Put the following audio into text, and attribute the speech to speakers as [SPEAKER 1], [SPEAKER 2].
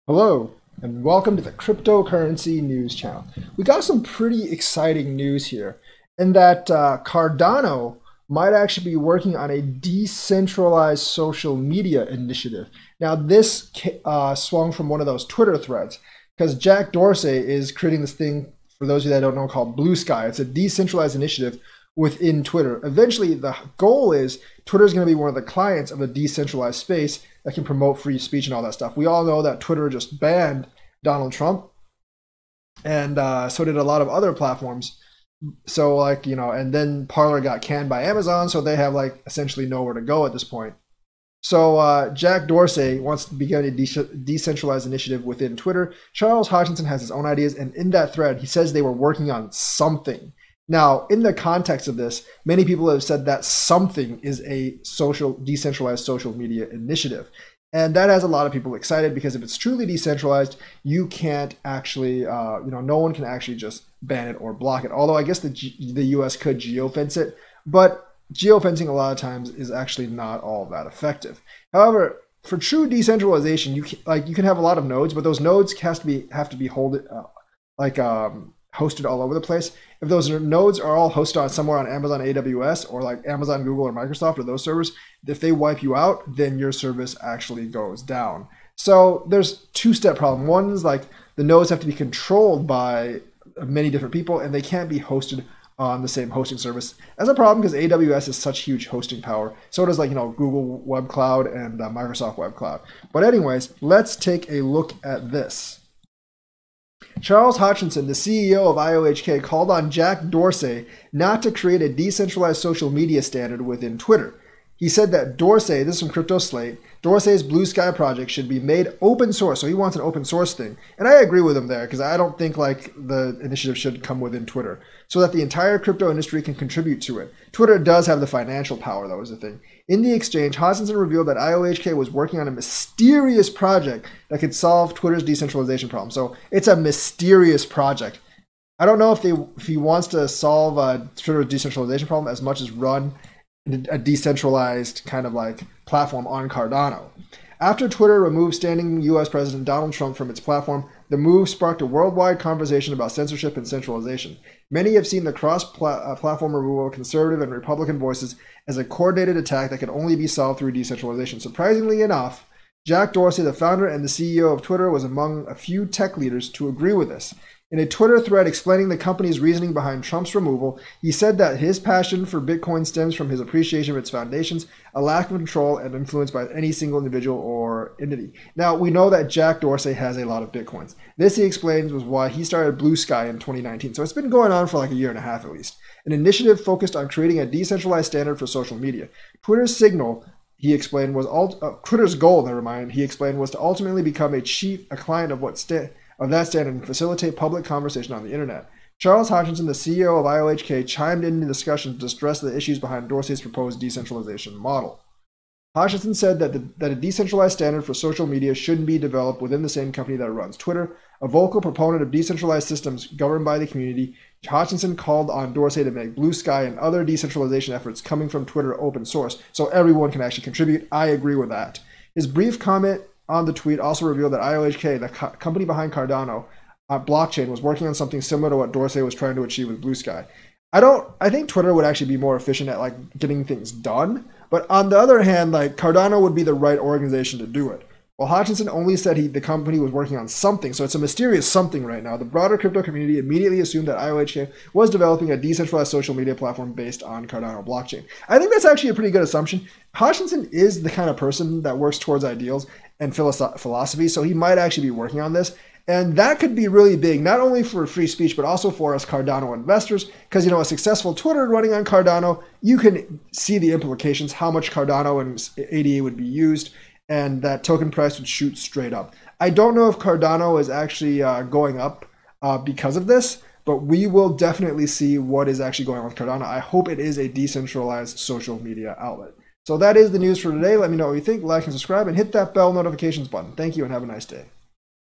[SPEAKER 1] Hello, and welcome to the Cryptocurrency News Channel. We got some pretty exciting news here in that Cardano might actually be working on a decentralized social media initiative. Now, this swung from one of those Twitter threads because Jack Dorsey is creating this thing, for those of you that don't know, called Blue Sky. It's a decentralized initiative within Twitter. Eventually, the goal is Twitter is going to be one of the clients of a decentralized space that can promote free speech and all that stuff. We all know that Twitter just banned Donald Trump, and so did a lot of other platforms. So and then Parler got canned by Amazon, so they have essentially nowhere to go at this point. So Jack Dorsey wants to begin a decentralized initiative within Twitter. Charles Hutchinson has his own ideas, and in that thread, he says they were working on something. Now, in the context of this, many people have said that something is a decentralized social media initiative. And that has a lot of people excited because if it's truly decentralized, you can't actually, no one can actually just ban it or block it. Although I guess the US could geofence it, but geofencing a lot of times is actually not all that effective. However, for true decentralization, you can have a lot of nodes, but those nodes have to be hosted all over the place. If those nodes are all hosted on somewhere on Amazon AWS or like Amazon, Google, or Microsoft or those servers, if they wipe you out, then your service actually goes down. So there's two-step problem. One is the nodes have to be controlled by many different people and they can't be hosted on the same hosting service. That's a problem because AWS has such huge hosting power. So does Google Web Cloud and Microsoft Web Cloud. But anyways, let's take a look at this. Charles Hutchinson, the CEO of IOHK, called on Jack Dorsey not to create a decentralized social media standard within Twitter. He said that Dorsey, this is from Crypto Slate, Dorsey's Blue Sky project should be made open source. So he wants an open source thing. And I agree with him there because I don't think the initiative should come within Twitter so that the entire crypto industry can contribute to it. Twitter does have the financial power, though, is the thing. In the exchange, Hutchinson revealed that IOHK was working on a mysterious project that could solve Twitter's decentralization problem. So it's a mysterious project. I don't know if he wants to solve Twitter's decentralization problem as much as run a decentralized kind of platform on Cardano. After Twitter removed standing US President Donald Trump from its platform, the move sparked a worldwide conversation about censorship and centralization. Many have seen the cross-platform removal of conservative and Republican voices as a coordinated attack that can only be solved through decentralization. Surprisingly enough, Jack Dorsey, the founder and the CEO of Twitter, was among a few tech leaders to agree with this. In a Twitter thread explaining the company's reasoning behind Trump's removal, he said that his passion for Bitcoin stems from his appreciation of its foundations, a lack of control and influence by any single individual or entity. Now, we know that Jack Dorsey has a lot of Bitcoins. This, he explains, was why he started Blue Sky in 2019. So it's been going on for a year and a half at least. An initiative focused on creating a decentralized standard for social media. Twitter's signal, he explained, was Twitter's goal, he explained, was to ultimately become a client of that standard and facilitate public conversation on the internet. Charles Hutchinson, the CEO of IOHK, chimed in the discussion to stress the issues behind Dorsey's proposed decentralization model. Hutchinson said that a decentralized standard for social media shouldn't be developed within the same company that runs Twitter. A vocal proponent of decentralized systems governed by the community, Hutchinson called on Dorsey to make Blue Sky and other decentralization efforts coming from Twitter open source so everyone can actually contribute. I agree with that. His brief comment on the tweet also revealed that IOHK, the company behind Cardano blockchain, was working on something similar to what Dorsey was trying to achieve with Blue Sky. I think Twitter would actually be more efficient at getting things done, but on the other hand, Cardano would be the right organization to do it. Well, Hutchinson only said the company was working on something, so it's a mysterious something right now. The broader crypto community immediately assumed that IOHK was developing a decentralized social media platform based on Cardano blockchain. I think that's actually a pretty good assumption. Hutchinson is the kind of person that works towards ideals and philosophy, so he might actually be working on this. And that could be really big, not only for free speech, but also for us Cardano investors, because a successful Twitter running on Cardano, you can see the implications, how much Cardano and ADA would be used, and that token price would shoot straight up. I don't know if Cardano is actually going up because of this, but we will definitely see what is actually going on with Cardano. I hope it is a decentralized social media outlet. So that is the news for today. Let me know what you think, like and subscribe, and hit that bell notifications button. Thank you and have a nice day.